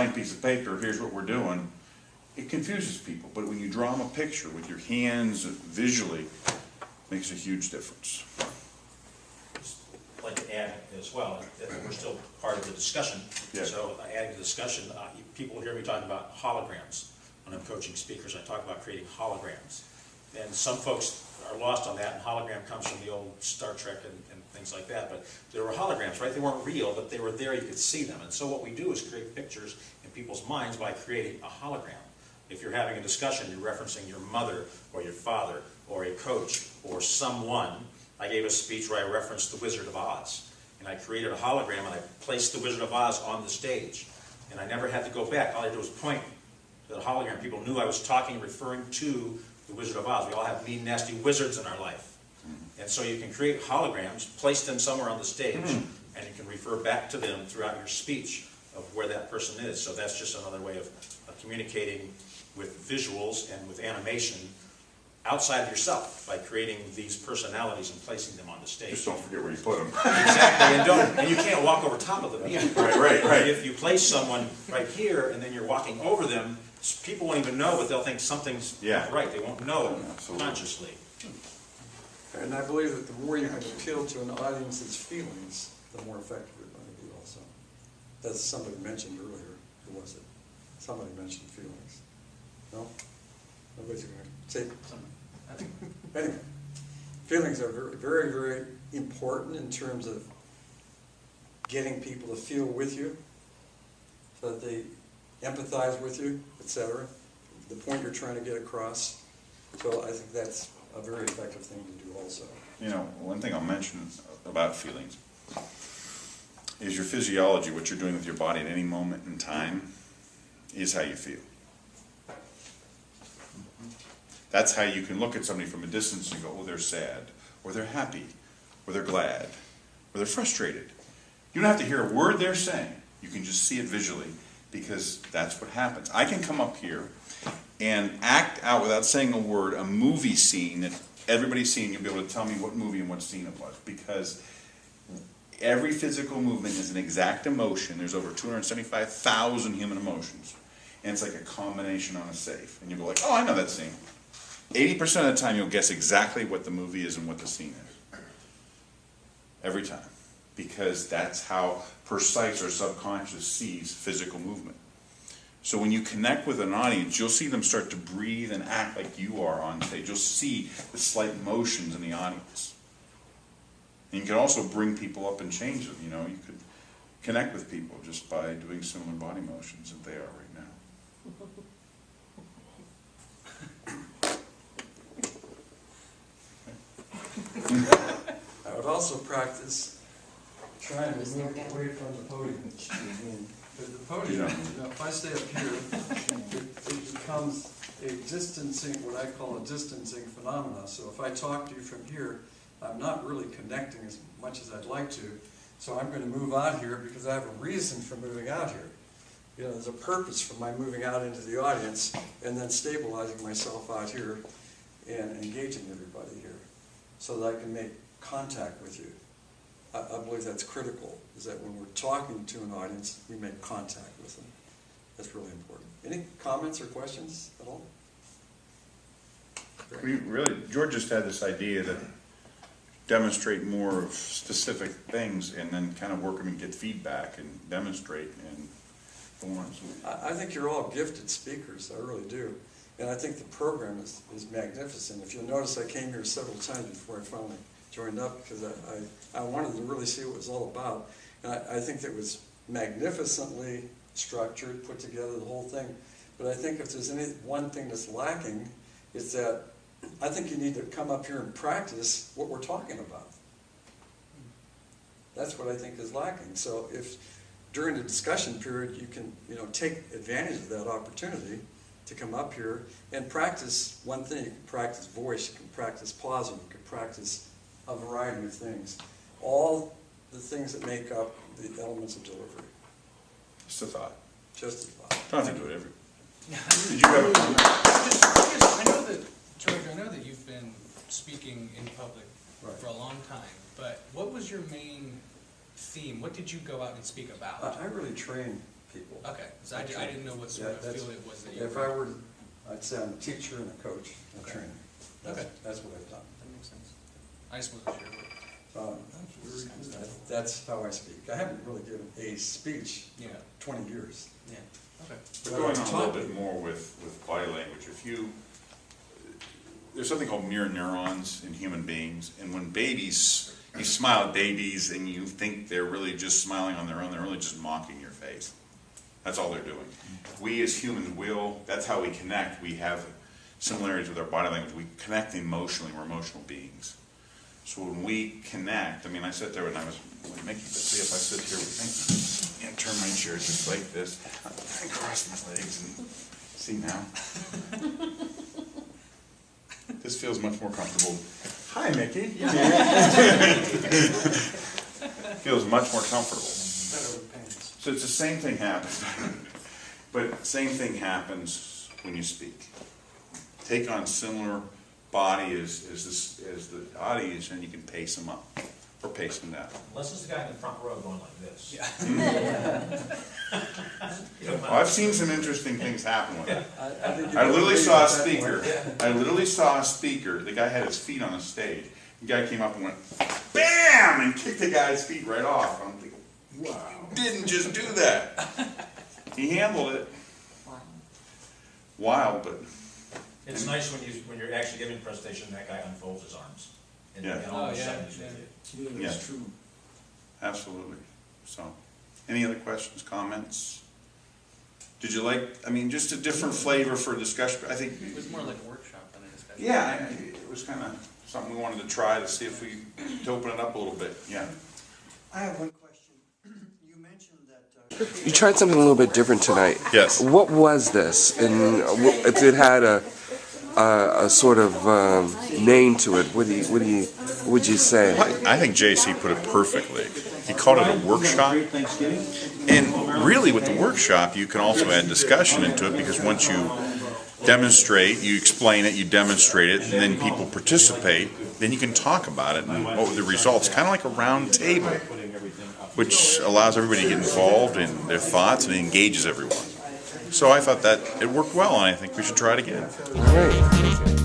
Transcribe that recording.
blank piece of paper, here's what we're doing, it confuses people. But when you draw them a picture with your hands visually, it makes a huge difference. I'd like to add as well, that we're still part of the discussion. Yeah. So adding to the discussion, people will hear me talking about holograms. When I'm coaching speakers, I talk about creating holograms. And some folks are lost on that, and hologram comes from the old Star Trek and things like that. But there were holograms, right? They weren't real, but they were there, you could see them. And so what we do is create pictures in people's minds by creating a hologram. If you're having a discussion, you're referencing your mother or your father or a coach or someone. I gave a speech where I referenced the Wizard of Oz. And I created a hologram and I placed the Wizard of Oz on the stage. And I never had to go back. All I did was point to the hologram. People knew I was talking, referring to the Wizard of Oz. We all have mean, nasty wizards in our life. And so you can create holograms, place them somewhere on the stage, and you can refer back to them throughout your speech of where that person is. So that's just another way of communicating with visuals and with animation outside of yourself by creating these personalities and placing them on the stage. Just don't forget where you put them. Exactly, and you can't walk over top of them either. Right. If you place someone right here and then you're walking over them, people won't even know, but they'll think something's not right. They won't know consciously. And I believe that the more you can appeal to an audience's feelings, the more effective you're going to be also. That's somebody mentioned earlier. Who was it? Somebody mentioned feelings. No? Nobody's going to say something. Anyway, feelings are very, very, very important in terms of getting people to feel with you, so that they empathize with you, etc. The point you're trying to get across. So I think that's a very effective thing to do also. You know, one thing I'll mention about feelings is your physiology, what you're doing with your body at any moment in time, is how you feel. That's how you can look at somebody from a distance and go, oh, they're sad, or they're happy, or they're glad, or they're frustrated. You don't have to hear a word they're saying. You can just see it visually, because that's what happens. I can come up here and act out, without saying a word, a movie scene that everybody's seen. You'll be able to tell me what movie and what scene it was, because every physical movement is an exact emotion. There's over 275,000 human emotions, and it's like a combination on a safe. And you'll go like, oh, I know that scene. 80% of the time, you'll guess exactly what the movie is and what the scene is. Every time. Because that's how precise our subconscious sees physical movement. So when you connect with an audience, you'll see them start to breathe and act like you are on stage. You'll see the slight motions in the audience. And you can also bring people up and change them. You know, you could connect with people just by doing similar body motions that they are right now. I would also practice trying to move away from the podium. Because the podium, if I stay up here, it becomes a distancing, what I call a distancing phenomena. So if I talk to you from here, I'm not really connecting as much as I'd like to. So I'm going to move out here because I have a reason for moving out here. You know, there's a purpose for my moving out into the audience and then stabilizing myself out here and engaging everybody here so that I can make contact with you. I believe that's critical, is that when we're talking to an audience, we make contact with them. That's really important. Any comments or questions at all? We really, George just had this idea to demonstrate more of specific things and then kind of work them and get feedback and demonstrate and go on. I think you're all gifted speakers, I really do. And I think the program is magnificent. If you'll notice, I came here several times before I finally joined up because I wanted to really see what it was all about. And I think it was magnificently structured, put together, the whole thing. But I think if there's any one thing that's lacking, it's that I think you need to come up here and practice what we're talking about. That's what I think is lacking. So if during the discussion period you can, take advantage of that opportunity to come up here and practice one thing. You can practice voice, you can practice pausing, you can practice a variety of things. All the things that make up the elements of delivery. Just a thought. Just a thought. Don't have to do it every. Did you have a comment? I know that, George, I know that you've been speaking in public for a long time, but what was your main theme? What did you go out and speak about? I really train people. Okay, so I didn't know what sort of That's- field it was that you If were. I were, I'd say I'm a teacher and a coach, a Okay. trainer. Okay. That's what I've done. That makes sense. I just wasn't sure. That's how I speak. I haven't really given a speech Yeah, 20 years. yeah, okay. But going on a little bit more with body language, there's something called mirror neurons in human beings, and when babies, you smile at babies and you think they're really just smiling on their own, they're really just mocking your face. That's all they're doing. We as humans that's how we connect. We have similarities with our body language. We connect emotionally, we're emotional beings. So when we connect, I mean, I sat there and I was, Mickey, let's see if I sit here with Mickey and turn my chair just like this, and cross my legs and see now. This feels much more comfortable. Hi, Mickey. Feels much more comfortable. Better with pants. So it's the same thing happens, but same thing happens when you speak. Take on similar body as the audience, and you can pace them up or pace them down. Unless it's the guy in the front row going like this. Yeah. Well, I've seen some interesting things happen with it. I think you I literally saw a can believe speaker. that I literally saw a speaker. The guy had his feet on the stage. The guy came up and went, BAM! And kicked the guy's feet right off. I'm thinking, wow. He didn't just do that. He handled it. Wild, but It's nice when you're actually giving a presentation, and that guy unfolds his arms. And Yeah. and all of a Oh, yeah, sudden he's yeah. with you. Yeah. That's true. absolutely. So, any other questions, comments? Did you like, I mean, just a different flavor for discussion. I think, It was more like a workshop than a discussion. yeah, it was kind of something we wanted to try to see if to open it up a little bit. Yeah. I have one question. You mentioned that. You tried something a little bit different tonight. Yes. What was this? And if it had a sort of name to it, would you say? I think JC put it perfectly. He called it a workshop. And really with the workshop, you can also add discussion into it, because once you demonstrate, you explain it, you demonstrate it, and then people participate, then you can talk about it and what were the results. Kind of like a round table, which allows everybody to get involved in their thoughts and engages everyone. So I thought that it worked well, and I think we should try it again. All right.